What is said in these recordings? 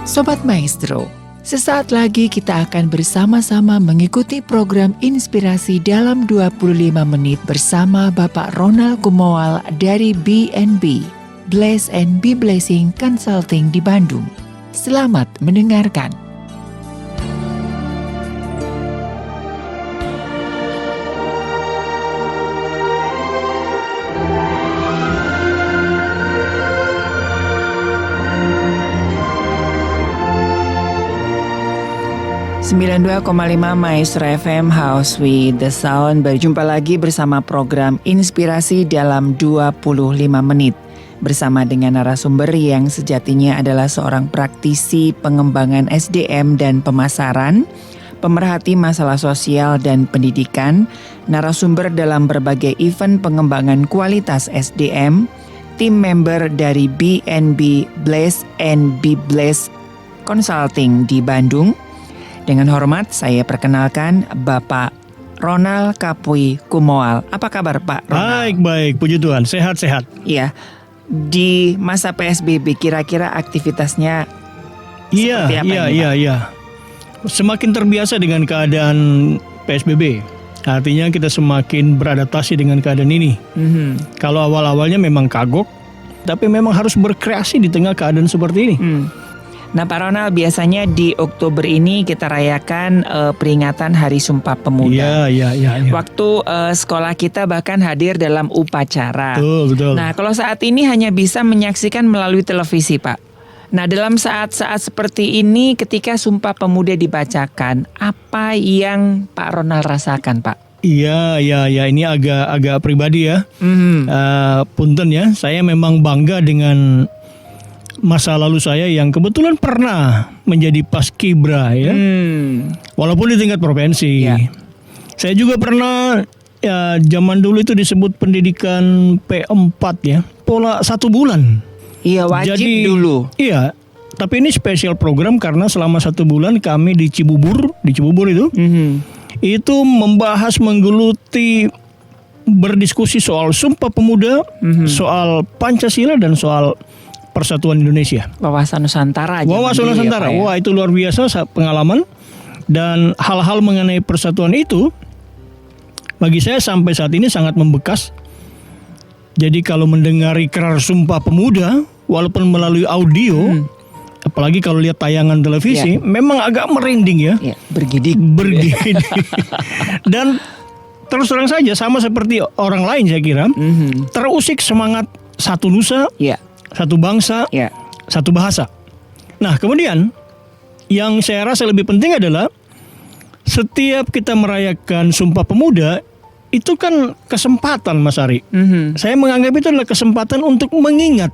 Sobat Maestro, sesaat lagi kita akan bersama-sama mengikuti program inspirasi dalam 25 menit bersama Bapak Ronald Kumoal dari BNB, Bless and Be Blessing Consulting di Bandung. Selamat mendengarkan. ...92,5 Maestro FM House with the Sound. Berjumpa lagi bersama program Inspirasi dalam 25 menit. Bersama dengan narasumber yang sejatinya adalah seorang praktisi pengembangan SDM dan pemasaran, pemerhati masalah sosial dan pendidikan, narasumber dalam berbagai event pengembangan kualitas SDM, tim member dari BNB Bless and Be Blessed Consulting di Bandung. Dengan hormat saya perkenalkan Bapak Ronald Kapui Kumoal. Apa kabar Pak Ronald? Baik, puji Tuhan, sehat-sehat. Iya, di masa PSBB kira-kira aktivitasnya seperti apa ini Pak? Iya. Semakin terbiasa dengan keadaan PSBB. Artinya kita semakin beradaptasi dengan keadaan ini. Kalau awal-awalnya memang kagok, tapi memang harus berkreasi di tengah keadaan seperti ini. Nah Pak Ronald, biasanya di Oktober ini kita rayakan peringatan Hari Sumpah Pemuda. Iya. Waktu sekolah kita bahkan hadir dalam upacara. Betul. Nah kalau saat ini hanya bisa menyaksikan melalui televisi Pak. Nah dalam saat-saat seperti ini ketika Sumpah Pemuda dibacakan, apa yang Pak Ronald rasakan Pak? Iya, ini agak pribadi ya. Punten ya, saya memang bangga dengan masa lalu saya yang kebetulan pernah menjadi paskibra ya. Walaupun di tingkat provinsi. Saya juga pernah zaman dulu itu disebut pendidikan P4 ya. Pola 1 bulan. Iya, wajib jadi, dulu. Iya. Tapi ini spesial program karena selama 1 bulan kami di Cibubur itu itu membahas, menggeluti, berdiskusi soal Sumpah Pemuda, soal Pancasila dan soal Persatuan Indonesia. Wawasan Nusantara. Wawasan Nusantara. Ya, wah itu luar biasa pengalaman. Dan hal-hal mengenai persatuan itu bagi saya sampai saat ini sangat membekas. Jadi kalau mendengar ikrar Sumpah Pemuda walaupun melalui audio, apalagi kalau lihat tayangan televisi, memang agak merinding ya. Bergidik. Dan terus terang saja sama seperti orang lain saya kira, terusik semangat satu nusa, satu bangsa, satu bahasa. Nah kemudian yang saya rasa lebih penting adalah setiap kita merayakan Sumpah Pemuda itu kan kesempatan Mas Ari. Saya menganggap itu adalah kesempatan untuk mengingat.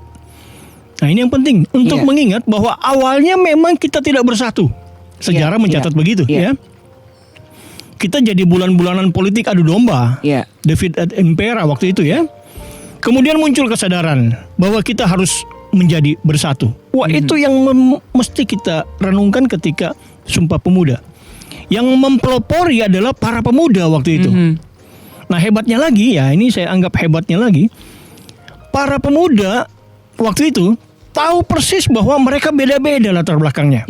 Nah ini yang penting, untuk mengingat bahwa awalnya memang kita tidak bersatu. Sejarah mencatat begitu ya. Kita jadi bulan-bulanan politik adu domba. David et Impera waktu itu ya. Kemudian muncul kesadaran bahwa kita harus menjadi bersatu. Wah itu yang mesti kita renungkan ketika Sumpah Pemuda. Yang mempelopori adalah para pemuda waktu itu. Nah hebatnya lagi ya, ini saya anggap hebatnya lagi, para pemuda waktu itu tahu persis bahwa mereka beda-beda latar belakangnya.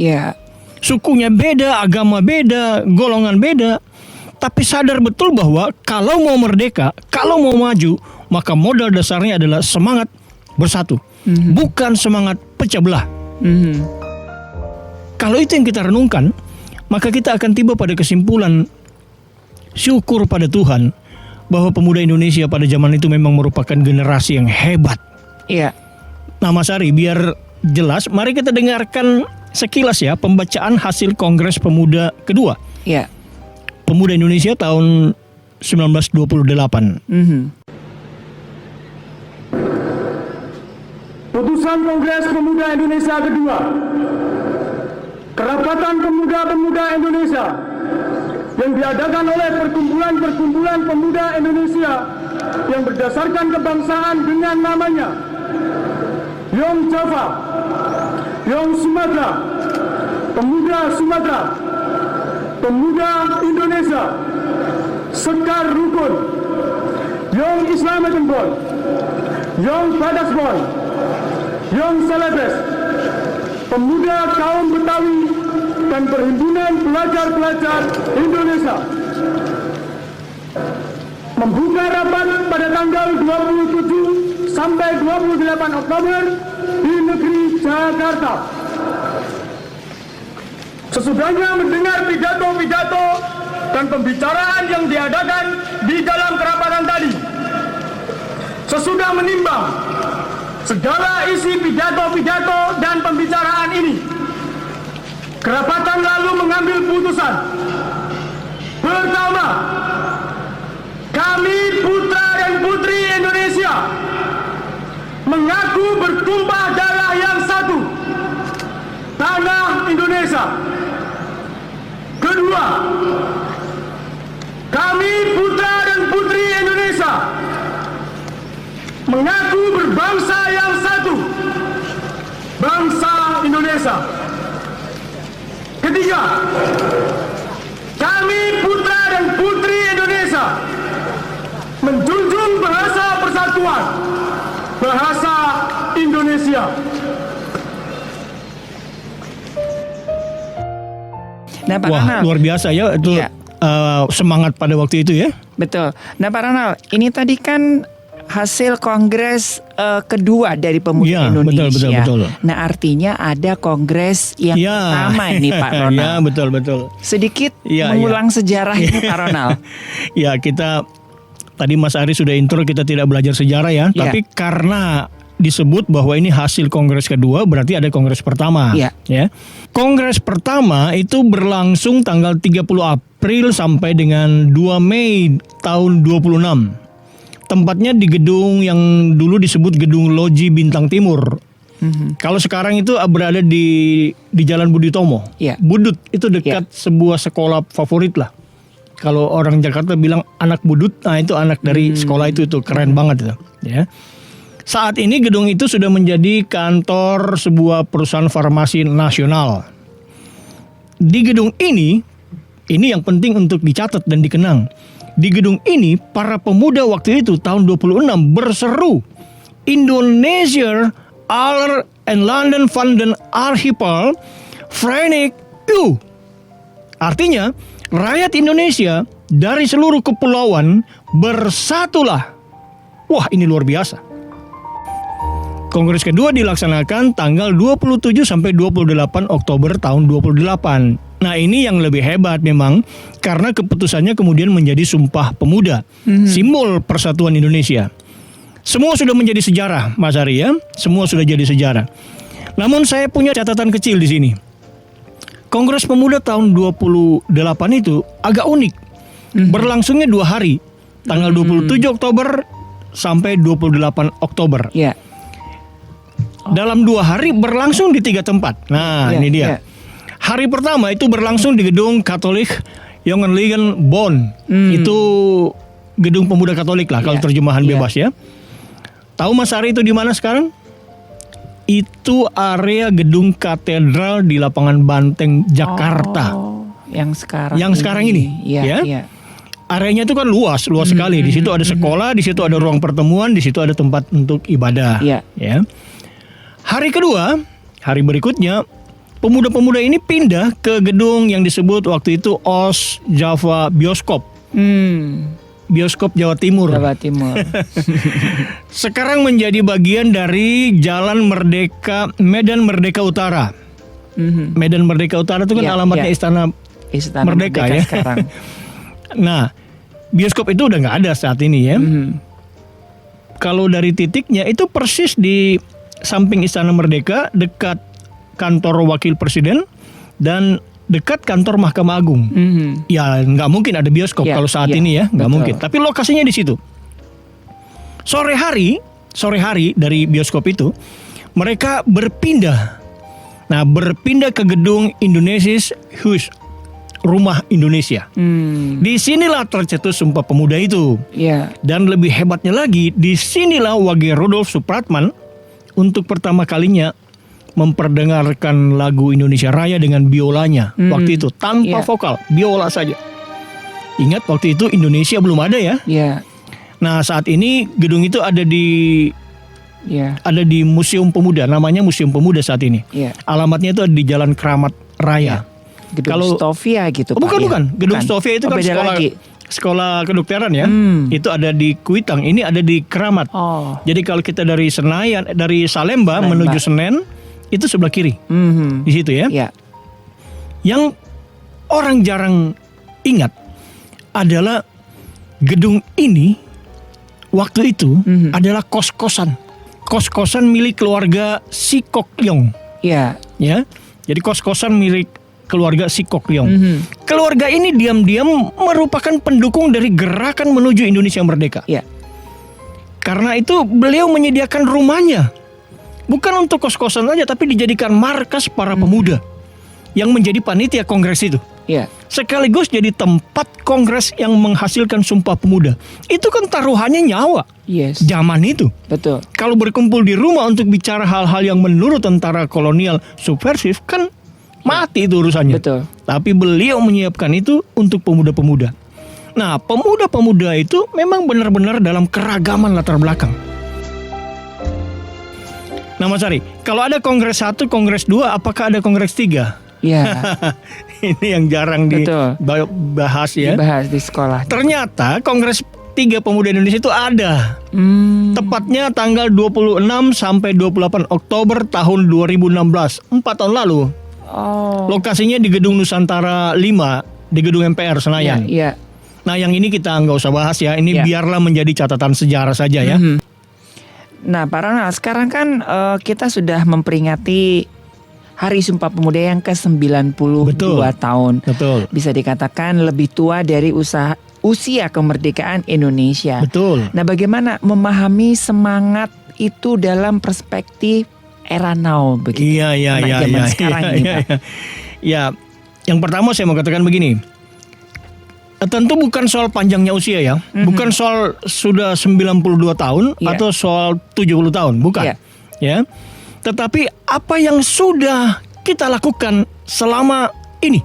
Sukunya beda, agama beda, golongan beda. Tapi sadar betul bahwa kalau mau merdeka, kalau mau maju, maka modal dasarnya adalah semangat bersatu, bukan semangat pecah belah. Kalau itu yang kita renungkan, maka kita akan tiba pada kesimpulan syukur pada Tuhan bahwa pemuda Indonesia pada zaman itu memang merupakan generasi yang hebat. Nah Mas Ari, biar jelas, mari kita dengarkan sekilas ya pembacaan hasil Kongres Pemuda kedua. Pemuda Indonesia tahun 1928. Putusan Kongres Pemuda Indonesia kedua. Kerapatan Pemuda-Pemuda Indonesia yang diadakan oleh perkumpulan-perkumpulan pemuda Indonesia yang berdasarkan kebangsaan dengan namanya Yong Java, Yong Sumatera, Pemuda Sumatera, Pemuda Indonesia, Sekar Rukun, Yong Islamic Bond, Yong Badas Bond, Yong Celebes, Pemuda kaum Betawi dan Perhimpunan Pelajar-Pelajar Indonesia membuka rapat pada tanggal 27 sampai 28 Oktober di negeri Jakarta. Sesudahnya mendengar pidato-pidato dan pembicaraan yang diadakan di dalam kerapatan tadi, sesudah menimbang segala isi pidato-pidato dan pembicaraan ini, kerapatan lalu mengambil putusan. Pertama, kami putra dan putri Indonesia mengaku bertumpah darah yang satu, tanah Indonesia. Kedua, kami putra dan putri Indonesia mengaku berbangsa yang satu, bangsa Indonesia. Ketiga, kami putra dan putri Indonesia menjunjung bahasa persatuan, bahasa Indonesia. Nah, Pak Wah, Ronald, luar biasa ya itu Iya. Semangat pada waktu itu ya. betul. Nah, Pak Ronald, ini tadi kan hasil kongres kedua dari pemuda Iya, Indonesia. betul. Nah, artinya ada kongres yang Ya. pertama ini, Pak Ronald. Ya, betul. Sedikit Iya, mengulang sejarah ini, Pak Ronald. Ya, kita tadi Mas Ari sudah intro, kita tidak belajar sejarah ya, Iya. tapi karena disebut bahwa ini hasil kongres kedua, berarti ada kongres pertama. Iya. Ya. Kongres pertama itu berlangsung tanggal 30 April sampai dengan 2 Mei tahun 26. Tempatnya di gedung yang dulu disebut Gedung Loji Bintang Timur. Kalau sekarang itu berada di Jalan Budi Tomo. Iya. Budut itu dekat sebuah sekolah favorit lah. Kalau orang Jakarta bilang anak Budut, nah itu anak dari sekolah itu keren banget itu. Ya. Saat ini gedung itu sudah menjadi kantor sebuah perusahaan farmasi nasional. Di gedung ini yang penting untuk dicatat dan dikenang. Di gedung ini para pemuda waktu itu tahun 26 berseru Indonesia aller en landen van den archipel Verenig U. Artinya rakyat Indonesia dari seluruh kepulauan bersatulah. Wah, ini luar biasa. Kongres kedua dilaksanakan tanggal 27 sampai 28 Oktober tahun 28. Nah, ini yang lebih hebat memang karena keputusannya kemudian menjadi Sumpah Pemuda, simbol persatuan Indonesia. Semua sudah menjadi sejarah, Mas Ari ya. Semua sudah jadi sejarah. Namun saya punya catatan kecil di sini. Kongres Pemuda tahun 28 itu agak unik. Berlangsungnya 2 hari, tanggal 27 Oktober sampai 28 Oktober. Ya. Dalam 2 hari berlangsung di 3 tempat. Nah, Ya, ini dia. ya. Hari pertama itu berlangsung di gedung Katolik Jongenligen Bonn. Itu gedung pemuda Katolik lah kalau Ya, terjemahan ya. bebas ya. Tahu Mas Ari itu di mana sekarang? Itu area gedung katedral di Lapangan Banteng, Jakarta. Oh, yang sekarang. Yang sekarang ini, Iya, ya. iya. Areanya itu kan luas sekali. Di situ ada sekolah, di situ ada ruang pertemuan, di situ ada tempat untuk ibadah. Iya. Ya. Hari kedua, hari berikutnya, pemuda-pemuda ini pindah ke gedung yang disebut waktu itu OS Java Bioskop. Bioskop Jawa Timur. Jawa Timur. Sekarang menjadi bagian dari Jalan Merdeka, Medan Merdeka Utara. Medan Merdeka Utara itu kan Iya, alamatnya iya. Istana Istana Merdeka ya. sekarang. Nah, bioskop itu udah nggak ada saat ini ya. Kalau dari titiknya itu persis di samping Istana Merdeka, dekat kantor Wakil Presiden dan dekat kantor Mahkamah Agung. Ya nggak mungkin ada bioskop Ya, kalau saat ya, ini ya, nggak betul. mungkin. Tapi lokasinya di situ. Sore hari dari bioskop itu mereka berpindah. Nah, berpindah ke gedung Indonesia's Huis, Rumah Indonesia. Disinilah tercetus Sumpah Pemuda itu. Iya. Dan lebih hebatnya lagi, disinilah Wage Rudolf Supratman untuk pertama kalinya memperdengarkan lagu Indonesia Raya dengan biolanya. Waktu itu tanpa Iya. vokal, biola saja. Ingat waktu itu Indonesia belum ada ya. Iya. Nah, saat ini gedung itu ada di Iya. Ada di Museum Pemuda, namanya Museum Pemuda saat ini. Iya. Alamatnya itu ada di Jalan Kramat Raya. Gedung Stovia gitu Pak. Bukan. Gedung Stovia itu kan beda lagi. sekolah kedokteran ya. Itu ada di Kuitang, ini ada di Kramat. Oh. Jadi kalau kita dari Salemba menuju Senen, itu sebelah kiri. Di situ ya. Iya. Yang orang jarang ingat adalah gedung ini waktu itu adalah kos-kosan milik keluarga Si Kok Leong. Iya. Ya. Jadi kos-kosan milik keluarga Si Kok Leong. Keluarga ini diam-diam merupakan pendukung dari gerakan menuju Indonesia Merdeka. Iya. Karena itu beliau menyediakan rumahnya bukan untuk kos-kosan saja, tapi dijadikan markas para pemuda yang menjadi panitia kongres itu. Iya. Sekaligus jadi tempat kongres yang menghasilkan Sumpah Pemuda. Itu kan taruhannya nyawa. Yes. Zaman itu. Betul. Kalau berkumpul di rumah untuk bicara hal-hal yang menurut tentara kolonial subversif kan mati itu urusannya. Betul. Tapi beliau menyiapkan itu untuk pemuda-pemuda. Nah, pemuda-pemuda itu memang benar-benar dalam keragaman latar belakang. Nah, Mas Ari, kalau ada kongres 1, kongres 2, apakah ada kongres 3? Iya. Ini yang jarang dibahas ya. Dibahas di sekolah. Ternyata kongres 3 Pemuda Indonesia itu ada. Tepatnya tanggal 26 sampai 28 Oktober tahun 2016, 4 tahun lalu. Oh. Lokasinya di Gedung Nusantara 5, di Gedung MPR Senayan. Iya. Nah, yang ini kita nggak usah bahas ya. Ini biarlah menjadi catatan sejarah saja ya. Nah, Pak Ronald, sekarang kan kita sudah memperingati Hari Sumpah Pemuda yang ke-92 tahun. Betul. Bisa dikatakan lebih tua dari usia kemerdekaan Indonesia. Betul. Nah, bagaimana memahami semangat itu dalam perspektif era now begitu? Iya. Zaman sekarang ini, Pak. Ya, yang pertama saya mau katakan begini. Tentu bukan soal panjangnya usia ya. Bukan soal sudah 92 tahun atau soal 70 tahun, bukan. Ya. Tetapi apa yang sudah kita lakukan selama ini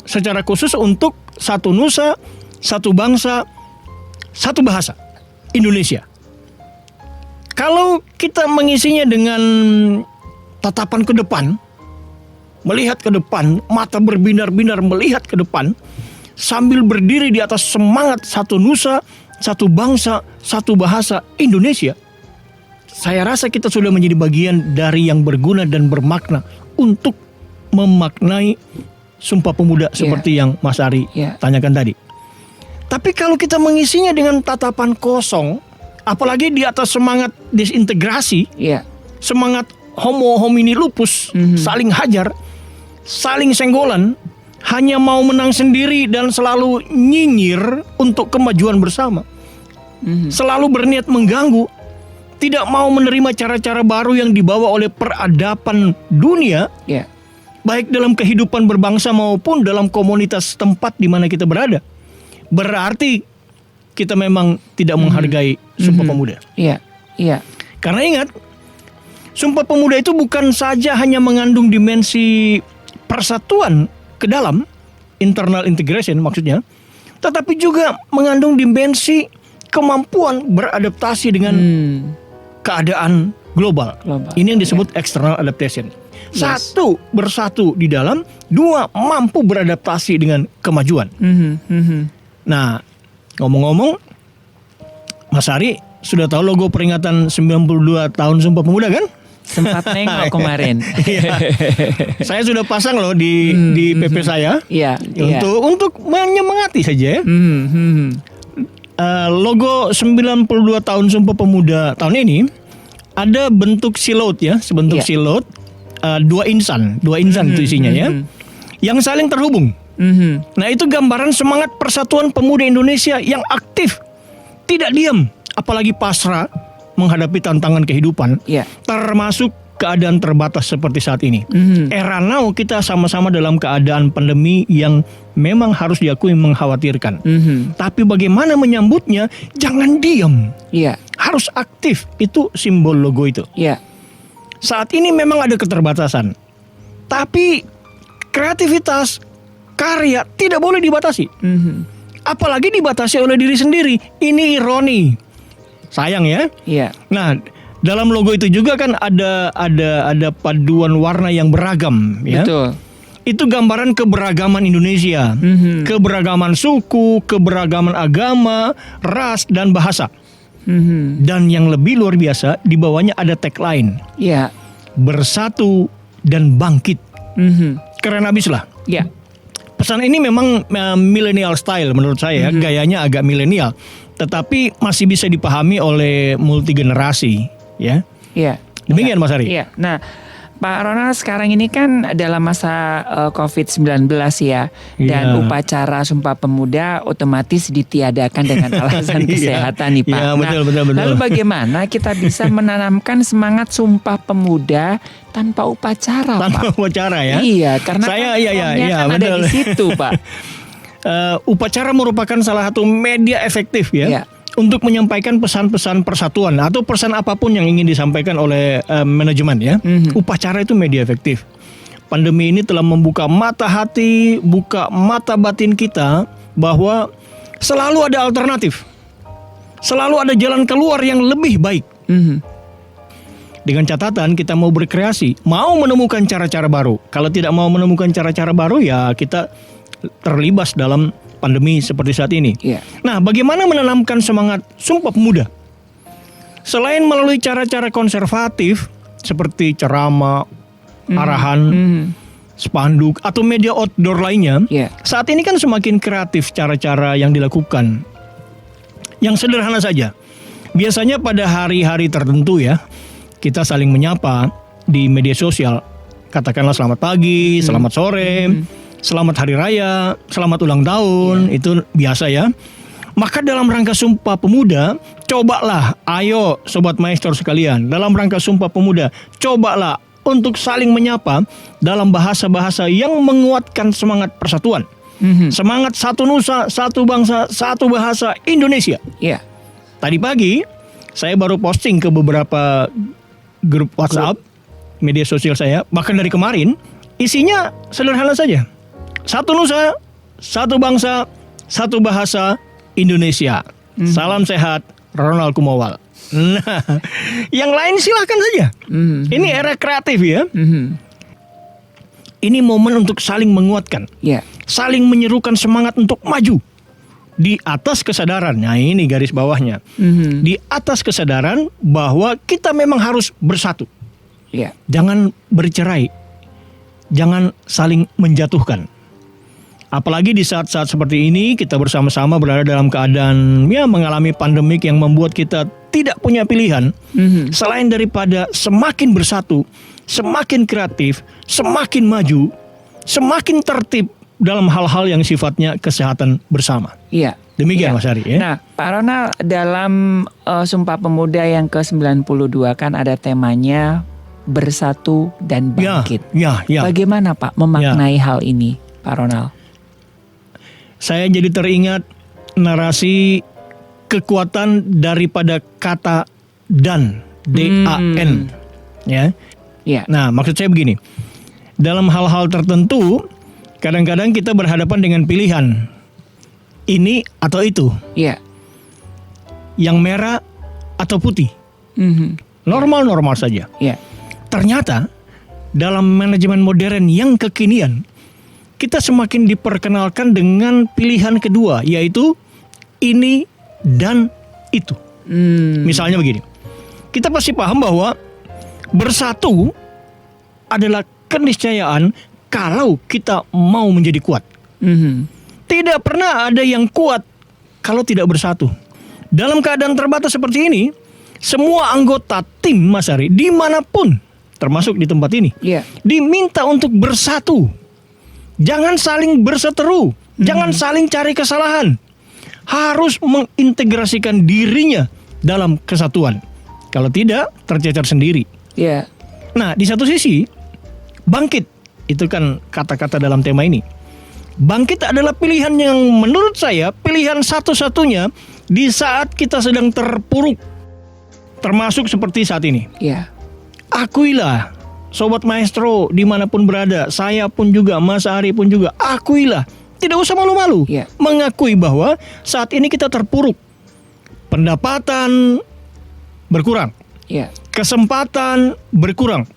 secara khusus untuk satu nusa, satu bangsa, satu bahasa, Indonesia. Kalau kita mengisinya dengan tatapan ke depan, melihat ke depan, mata berbinar-binar melihat ke depan, sambil berdiri di atas semangat satu nusa, satu bangsa, satu bahasa, Indonesia, saya rasa kita sudah menjadi bagian dari yang berguna dan bermakna untuk memaknai Sumpah Pemuda seperti yang Mas Ari tanyakan tadi. Tapi kalau kita mengisinya dengan tatapan kosong, apalagi di atas semangat disintegrasi, semangat homo homini lupus, saling hajar, saling senggolan, hanya mau menang sendiri dan selalu nyinyir untuk kemajuan bersama, selalu berniat mengganggu, tidak mau menerima cara-cara baru yang dibawa oleh peradaban dunia, baik dalam kehidupan berbangsa maupun dalam komunitas tempat di mana kita berada. Berarti kita memang tidak menghargai Sumpah Pemuda. Karena ingat, Sumpah Pemuda itu bukan saja hanya mengandung dimensi persatuan ke dalam, internal integration maksudnya, tetapi juga mengandung dimensi kemampuan beradaptasi dengan keadaan global. Ini yang disebut external adaptation. Satu, bersatu di dalam. Dua, mampu beradaptasi dengan kemajuan. Nah, ngomong-ngomong, Mas Ari sudah tahu logo peringatan 92 tahun Sumpah Pemuda kan? Sempat nengok kemarin. Saya sudah pasang loh di PP saya. Untuk menyemangati saja ya. Logo 92 tahun Sumpah Pemuda tahun ini ada bentuk silaut ya, sebentuk silaut, dua insan itu isinya ya, yang saling terhubung. Nah, itu gambaran semangat persatuan pemuda Indonesia yang aktif, tidak diam, apalagi pasrah menghadapi tantangan kehidupan, termasuk keadaan terbatas seperti saat ini. Era now kita sama-sama dalam keadaan pandemi yang memang harus diakui mengkhawatirkan. Tapi bagaimana menyambutnya? Jangan diam. Harus aktif. Itu simbol logo itu. Saat ini memang ada keterbatasan. Tapi kreativitas, karya tidak boleh dibatasi. Apalagi dibatasi oleh diri sendiri. Ini ironi. Sayang ya. Iya. Nah, Dalam logo itu juga kan ada paduan warna yang beragam, ya. Betul. Itu gambaran keberagaman Indonesia, keberagaman suku, keberagaman agama, ras dan bahasa. Dan yang lebih luar biasa, di bawahnya ada tagline. Ya. Bersatu dan bangkit. Keren abis lah. Ya. Pesan ini memang millennial style menurut saya, gayanya agak milenial, tetapi masih bisa dipahami oleh multi generasi, ya. Iya. Demikian Mas Ari. Iya. Nah, Pak Ronald, sekarang ini kan dalam masa COVID-19 ya, dan upacara Sumpah Pemuda otomatis ditiadakan dengan alasan kesehatan nih Pak. Iya, betul. Lalu bagaimana kita bisa menanamkan semangat Sumpah Pemuda tanpa upacara, Tanpa Pak? upacara ya. Iya, karena kan ada di situ, Pak. Upacara merupakan salah satu media efektif ya. Untuk menyampaikan pesan-pesan persatuan atau pesan apapun yang ingin disampaikan oleh manajemen ya. Upacara itu media efektif. Pandemi ini telah membuka mata hati, buka mata batin kita bahwa selalu ada alternatif. Selalu ada jalan keluar yang lebih baik. Dengan catatan kita mau berkreasi, mau menemukan cara-cara baru. Kalau tidak mau menemukan cara-cara baru ya kita terlibas dalam pandemi seperti saat ini. Nah, bagaimana menanamkan semangat Sumpah Pemuda? Selain melalui cara-cara konservatif seperti ceramah, arahan, spanduk atau media outdoor lainnya, saat ini kan semakin kreatif cara-cara yang dilakukan. Yang sederhana saja. Biasanya pada hari-hari tertentu ya, kita saling menyapa di media sosial. Katakanlah selamat pagi, selamat sore, selamat hari raya, selamat ulang tahun, itu biasa ya. Maka dalam rangka Sumpah Pemuda, cobalah, ayo Sobat Maestro sekalian, dalam rangka Sumpah Pemuda, cobalah untuk saling menyapa dalam bahasa-bahasa yang menguatkan semangat persatuan. Semangat satu nusa, satu bangsa, satu bahasa Indonesia. Tadi pagi, saya baru posting ke beberapa grup WhatsApp, media sosial saya, bahkan dari kemarin, isinya sederhana saja. Satu nusa, satu bangsa, satu bahasa Indonesia. Salam sehat, Ronald Kumawal. Nah, yang lain silahkan saja. Ini era kreatif ya. Ini momen untuk saling menguatkan, saling menyerukan semangat untuk maju. Di atas kesadaran, nah ini garis bawahnya. Di atas kesadaran bahwa kita memang harus bersatu. Jangan bercerai, jangan saling menjatuhkan. Apalagi di saat-saat seperti ini kita bersama-sama berada dalam keadaan mengalami pandemik yang membuat kita tidak punya pilihan selain daripada semakin bersatu, semakin kreatif, semakin maju, semakin tertib dalam hal-hal yang sifatnya kesehatan bersama. Demikian Mas Ari ya. Nah, Pak Ronald, dalam Sumpah Pemuda yang ke-92 kan ada temanya bersatu dan bangkit. Bagaimana Pak memaknai hal ini, Pak Ronald? Saya jadi teringat narasi kekuatan daripada kata dan, D-A-N. Nah, maksud saya begini. Dalam hal-hal tertentu, kadang-kadang kita berhadapan dengan pilihan. Ini atau itu. Yang merah atau putih. Normal-normal saja. Ternyata, dalam manajemen modern yang kekinian, kita semakin diperkenalkan dengan pilihan kedua, yaitu ini dan itu. Misalnya begini, kita pasti paham bahwa bersatu adalah keniscayaan kalau kita mau menjadi kuat. Tidak pernah ada yang kuat kalau tidak bersatu. Dalam keadaan terbatas seperti ini, semua anggota tim Mas Ari, dimanapun, termasuk di tempat ini, diminta untuk bersatu. Jangan saling berseteru, jangan saling cari kesalahan. Harus mengintegrasikan dirinya dalam kesatuan. Kalau tidak, tercecer sendiri. Nah, di satu sisi, bangkit, itu kan kata-kata dalam tema ini. Bangkit adalah pilihan yang menurut saya, pilihan satu-satunya di saat kita sedang terpuruk. Termasuk seperti saat ini. Akuilah, Sobat Maestro dimanapun berada, saya pun juga, Mas Ari pun juga, akuilah. Tidak usah malu-malu. Mengakui bahwa saat ini kita terpuruk. Pendapatan berkurang. kesempatan berkurang,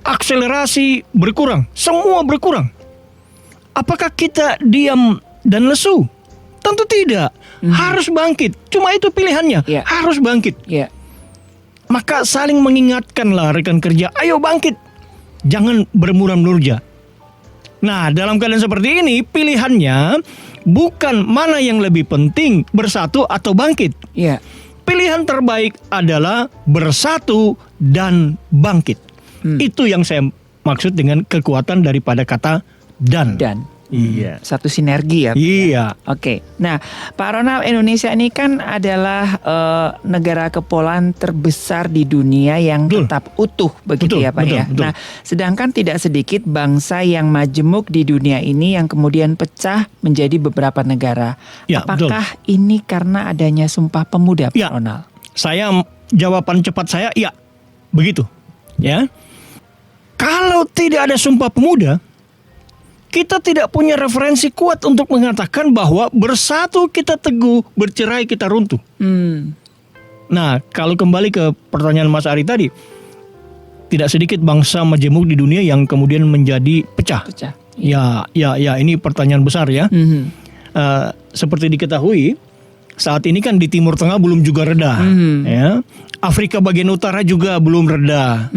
akselerasi berkurang, semua berkurang. Apakah kita diam dan lesu? Tentu tidak. Harus bangkit. Cuma itu pilihannya. Harus bangkit. Maka saling mengingatkanlah rekan kerja, ayo bangkit. Jangan bermuram nurja. Nah, dalam keadaan seperti ini, pilihannya bukan mana yang lebih penting, bersatu atau bangkit. Pilihan terbaik adalah bersatu dan bangkit. Itu yang saya maksud dengan kekuatan daripada kata dan. Iya. Satu sinergi ya. Iya. Oke. Nah, Pak Ronald, Indonesia ini kan adalah negara kepulauan terbesar di dunia yang tetap utuh, begitu ya Pak ya. Betul. Nah, sedangkan tidak sedikit bangsa yang majemuk di dunia ini yang kemudian pecah menjadi beberapa negara. Apakah ini karena adanya Sumpah Pemuda, Pak Ronald? Jawaban cepat saya, ya, begitu. Ya. Kalau tidak ada Sumpah Pemuda, kita tidak punya referensi kuat untuk mengatakan bahwa bersatu kita teguh, bercerai kita runtuh. Nah, kalau kembali ke pertanyaan Mas Ari tadi, tidak sedikit bangsa majemuk di dunia yang kemudian menjadi pecah. Ya, ini pertanyaan besar ya. Seperti diketahui, saat ini kan di Timur Tengah belum juga reda. Ya. Afrika bagian utara juga belum reda.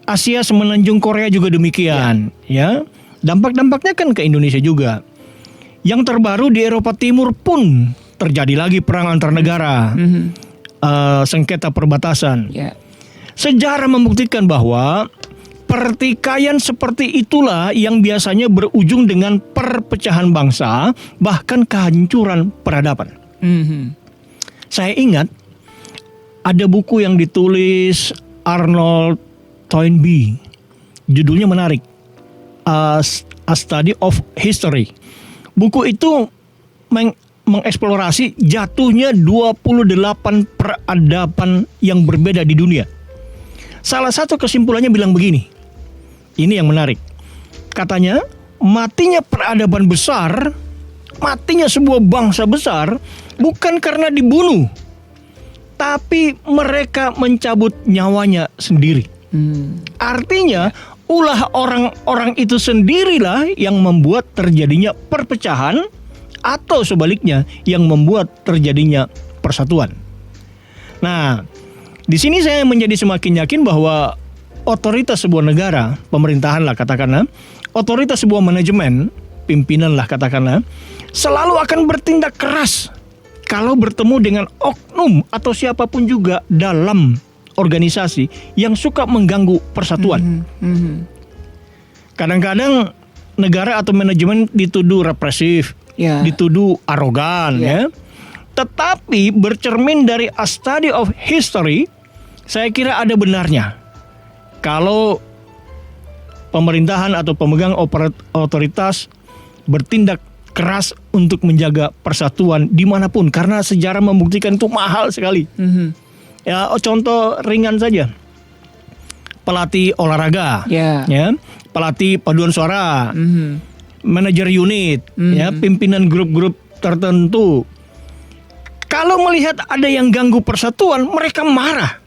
Asia semenanjung Korea juga demikian. Ya. Dampak-dampaknya kan ke Indonesia juga. Yang terbaru di Eropa Timur pun terjadi lagi perang antar negara, sengketa perbatasan. Sejarah membuktikan bahwa pertikaian seperti itulah yang biasanya berujung dengan perpecahan bangsa, bahkan kehancuran peradaban. Saya ingat ada buku yang ditulis Arnold Toynbee, judulnya menarik. A Study of History. Buku itu mengeksplorasi jatuhnya 28 peradaban yang berbeda di dunia. Salah satu kesimpulannya bilang begini. Ini yang menarik. Katanya, matinya peradaban besar, matinya sebuah bangsa besar bukan karena dibunuh, tapi mereka mencabut nyawanya sendiri. Artinya ulah orang-orang itu sendirilah yang membuat terjadinya perpecahan, atau sebaliknya yang membuat terjadinya persatuan. Nah, di sini saya menjadi semakin yakin bahwa otoritas sebuah negara, pemerintahan lah katakanlah, otoritas sebuah manajemen, pimpinan lah katakanlah, selalu akan bertindak keras kalau bertemu dengan oknum atau siapapun juga dalam organisasi yang suka mengganggu persatuan. Kadang-kadang negara atau manajemen dituduh represif, dituduh arogan, ya. Tetapi bercermin dari A Study of History, saya kira ada benarnya. Kalau pemerintahan atau pemegang otoritas bertindak keras untuk menjaga persatuan dimanapun, karena sejarah membuktikan itu mahal sekali. Ya, contoh ringan saja, pelatih olahraga, ya, pelatih paduan suara, manajer unit, ya, pimpinan grup-grup tertentu. Kalau melihat ada yang ganggu persatuan, mereka marah.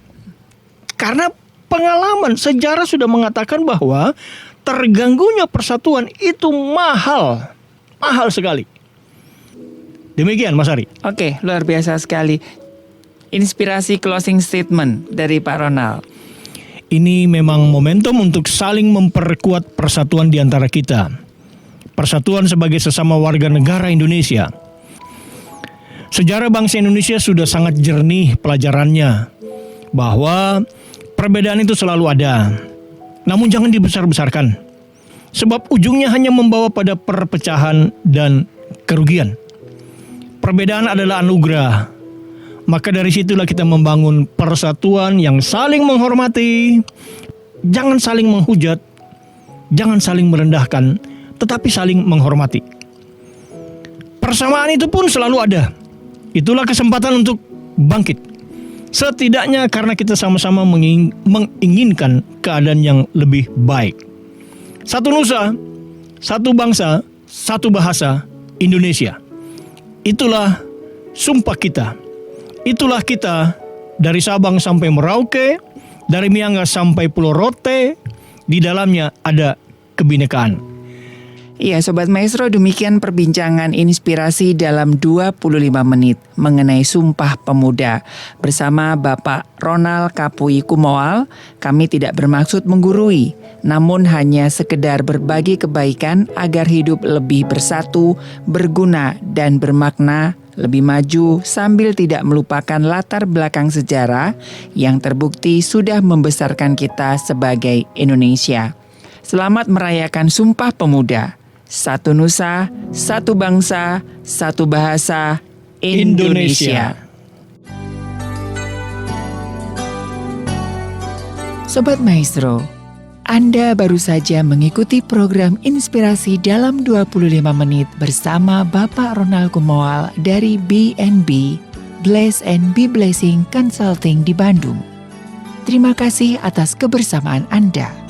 Karena pengalaman sejarah sudah mengatakan bahwa terganggunya persatuan itu mahal sekali. Demikian, Mas Ari. Oke, luar biasa sekali. Inspirasi closing statement dari Pak Ronald. Ini memang momentum untuk saling memperkuat persatuan di antara kita. Persatuan sebagai sesama warga negara Indonesia. Sejarah bangsa Indonesia sudah sangat jernih pelajarannya, bahwa perbedaan itu selalu ada. Namun jangan dibesar-besarkan, sebab ujungnya hanya membawa pada perpecahan dan kerugian. Perbedaan adalah anugerah. Maka dari situlah kita membangun persatuan yang saling menghormati, jangan saling menghujat, jangan saling merendahkan, tetapi saling menghormati. Persamaan itu pun selalu ada. Itulah kesempatan untuk bangkit. Setidaknya karena kita sama-sama menginginkan keadaan yang lebih baik. Satu nusa, satu bangsa, satu bahasa, Indonesia. Itulah sumpah kita. Itulah kita dari Sabang sampai Merauke, dari Miangas sampai Pulau Rote, di dalamnya ada kebinekaan. Iya Sobat Maestro, demikian perbincangan inspirasi dalam 25 menit mengenai Sumpah Pemuda. Bersama Bapak Ronald Kapui Kumoal, kami tidak bermaksud menggurui, namun hanya sekedar berbagi kebaikan agar hidup lebih bersatu, berguna dan bermakna, lebih maju sambil tidak melupakan latar belakang sejarah yang terbukti sudah membesarkan kita sebagai Indonesia. Selamat merayakan Sumpah Pemuda. Satu nusa, satu bangsa, satu bahasa, Indonesia. Sobat Maestro, Anda baru saja mengikuti program Inspirasi dalam 25 menit bersama Bapak Ronald Kumoal dari BNB, Bless and Be Blessing Consulting di Bandung. Terima kasih atas kebersamaan Anda.